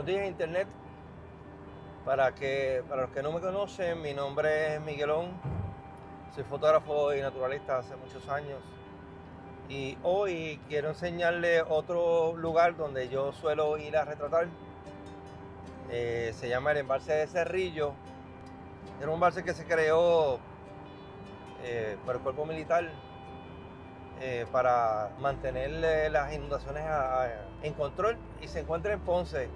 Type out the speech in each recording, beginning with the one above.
Buenos días, Internet. Para los que no me conocen, mi nombre es Miguelón. Soy fotógrafo y naturalista hace muchos años. Y hoy quiero enseñarles otro lugar donde yo suelo ir a retratar. Se llama el embalse de Cerrillo. Era un embalse que se creó por el cuerpo militar para mantener las inundaciones en control, y se encuentra en Ponce.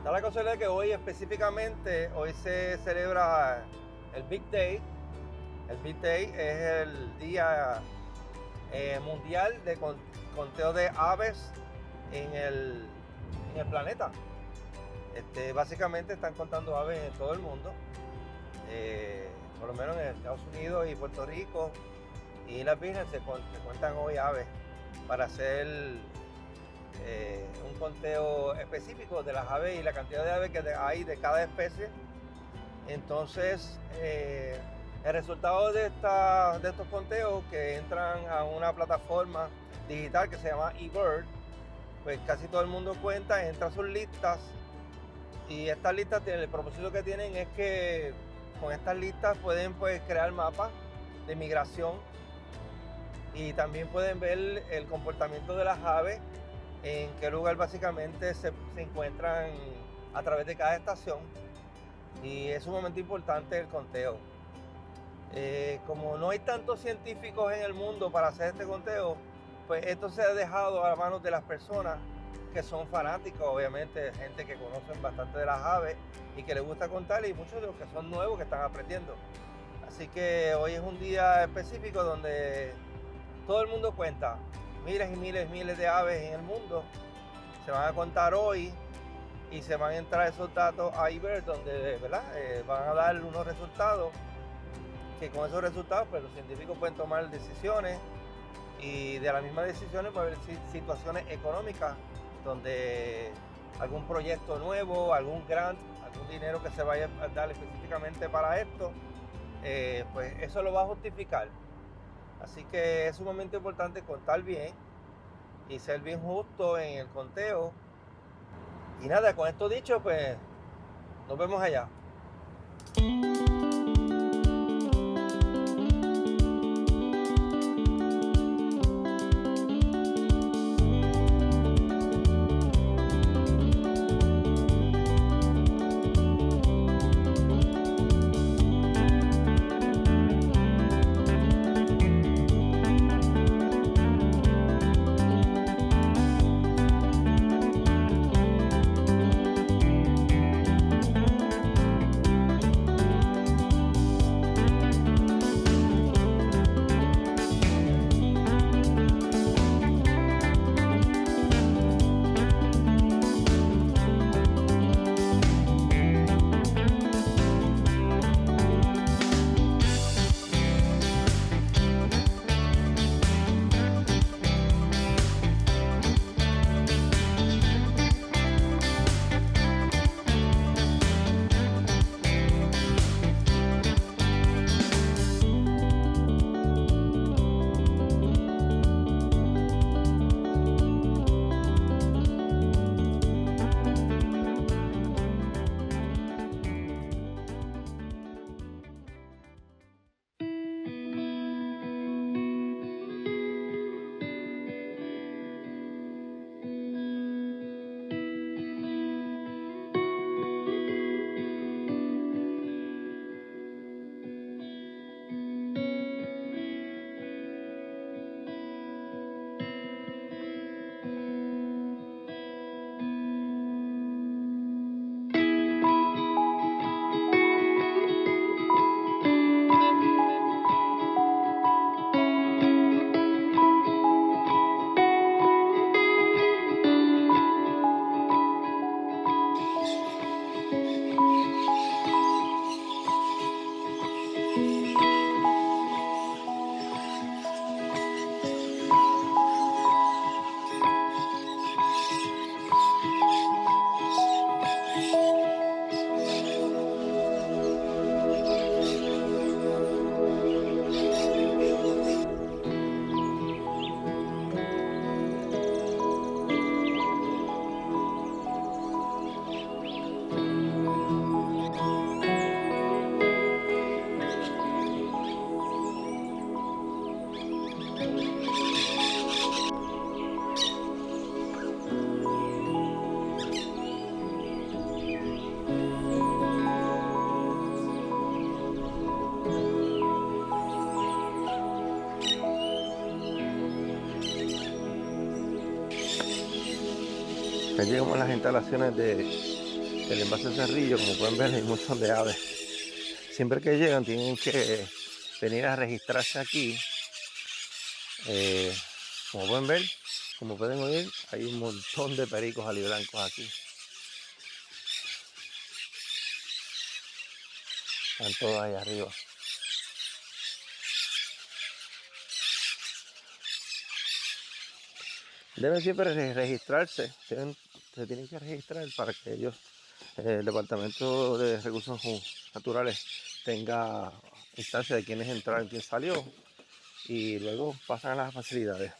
Da la casualidad que hoy específicamente, hoy se celebra el Big Day. El Big Day es el día mundial de conteo de aves en el planeta. Básicamente están contando aves en todo el mundo, por lo menos en Estados Unidos y Puerto Rico y Islas Vírgenes se cuentan hoy aves para hacer un conteo específico de las aves y la cantidad de aves que hay de cada especie. Entonces, el resultado de estos conteos, que entran a una plataforma digital que se llama eBird, pues casi todo el mundo cuenta, entra a sus listas, y estas listas, el propósito que tienen es que con estas listas pueden crear mapas de migración, y también pueden ver el comportamiento de las aves, en qué lugar básicamente se encuentran a través de cada estación, y es sumamente importante el conteo. Como no hay tantos científicos en el mundo para hacer este conteo, pues esto se ha dejado a las manos de las personas que son fanáticos, obviamente, gente que conocen bastante de las aves y que les gusta contar, y muchos de los que son nuevos que están aprendiendo. Así que hoy es un día específico donde todo el mundo cuenta. Miles y miles de aves en el mundo se van a contar hoy, y se van a entrar esos datos a eBird, donde van a dar unos resultados, que con esos resultados pues los científicos pueden tomar decisiones, y de las mismas decisiones puede haber situaciones económicas donde algún proyecto nuevo, algún grant, algún dinero que se vaya a dar específicamente para esto, pues eso lo va a justificar. Así que es sumamente importante contar bien y ser bien justo en el conteo. Y nada, con esto dicho, pues nos vemos allá. Ya llegamos a las instalaciones del embalse Cerrillo. Como pueden ver, hay un montón de aves. Siempre que llegan tienen que venir a registrarse aquí. Como pueden ver, como pueden oír, hay un montón de pericos aliblancos aquí. Están todos ahí arriba. Deben siempre registrarse, se tienen que registrar para que ellos, el Departamento de Recursos Naturales, tenga instancia de quiénes entraron, quién salió, y luego pasan a las facilidades.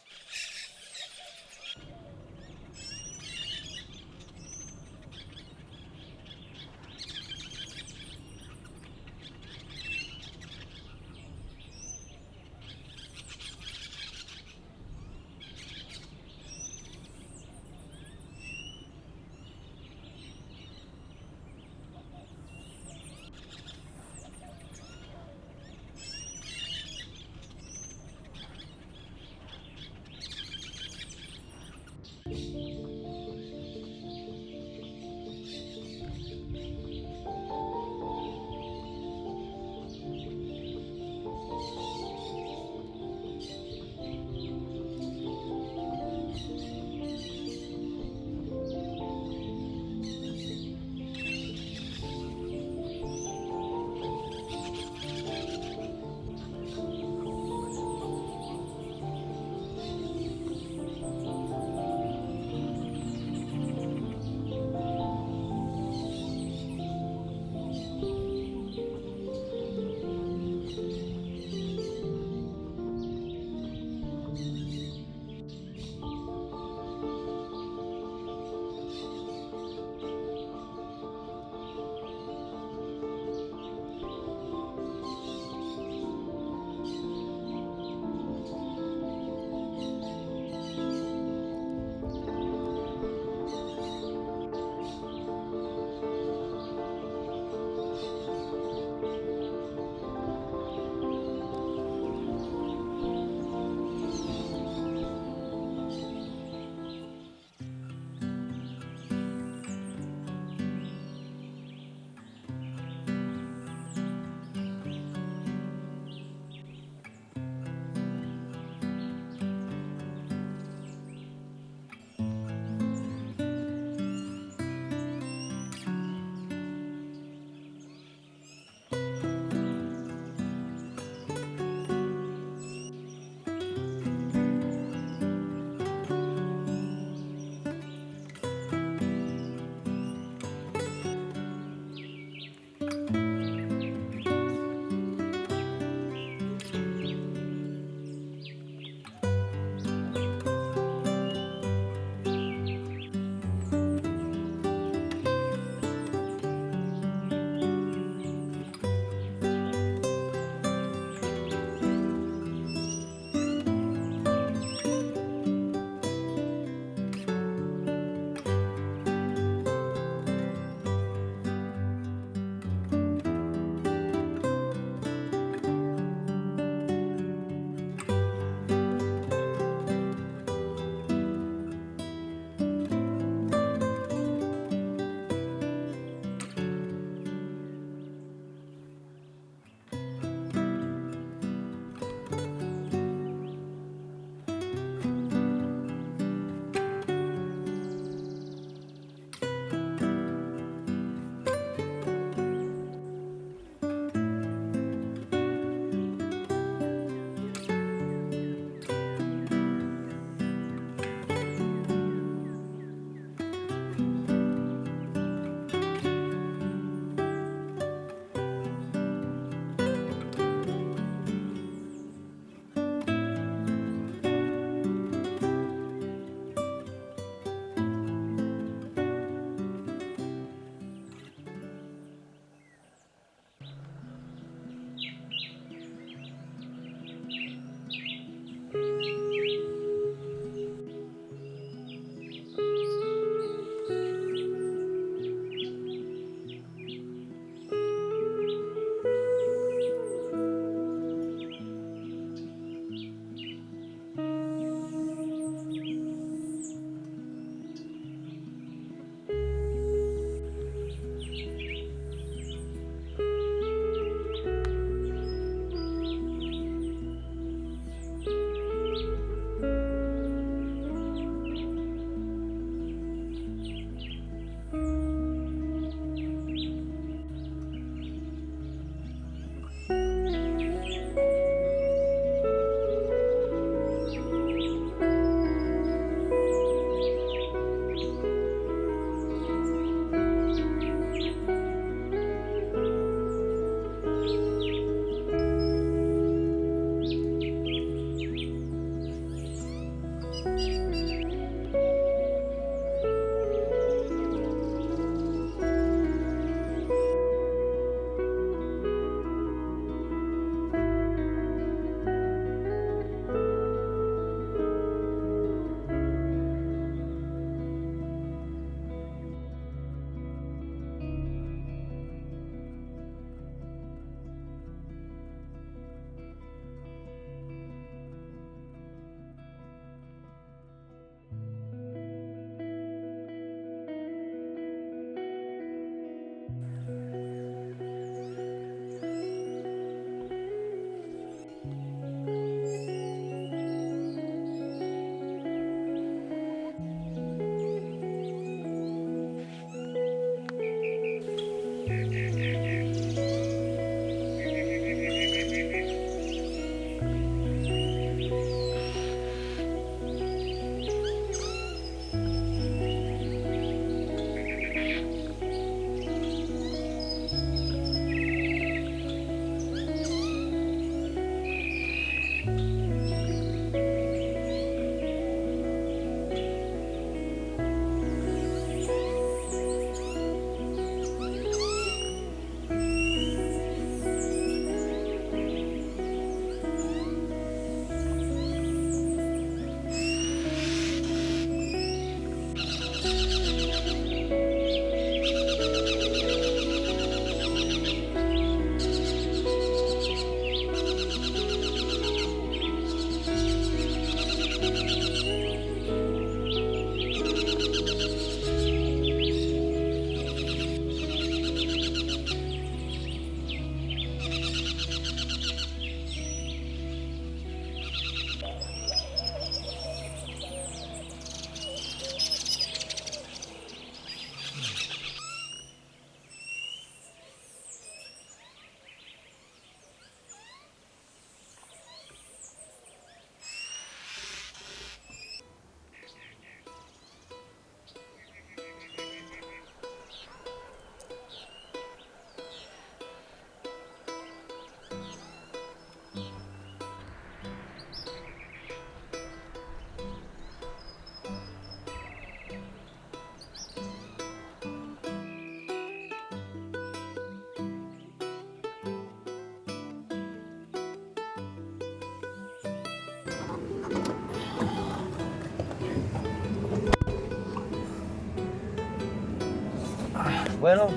Bueno,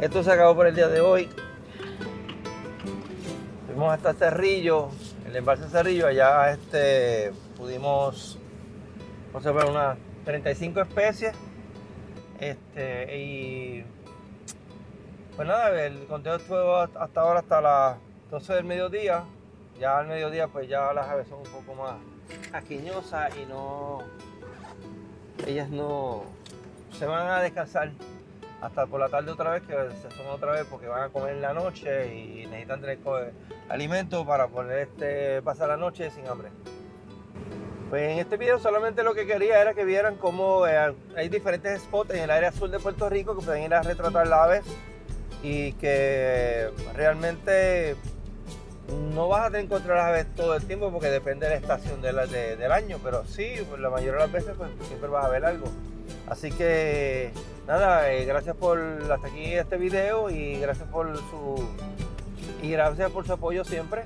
esto se acabó por el día de hoy. Fuimos hasta Cerrillo, el embalse Cerrillo. Allá pudimos observar unas 35 especies. Y pues nada, el conteo estuvo hasta ahora hasta las 12 del mediodía. Ya al mediodía pues ya las aves son un poco más asquiñosas y ellas no se van a descansar hasta por la tarde otra vez, que se asoman otra vez porque van a comer en la noche y necesitan tener alimento para poder pasar la noche sin hambre. Pues en este video solamente lo que quería era que vieran cómo hay diferentes spots en el área sur de Puerto Rico que pueden ir a retratar las aves y que realmente no vas a encontrar las aves todo el tiempo porque depende de la estación del año, pero sí, pues la mayoría de las veces pues, siempre vas a ver algo. Así que nada, gracias por hasta aquí este video y gracias por su apoyo siempre,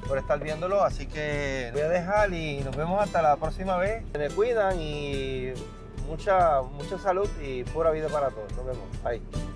por estar viéndolo. Así que voy a dejar y nos vemos hasta la próxima vez. Se me cuidan y mucha salud y pura vida para todos. Nos vemos. Bye.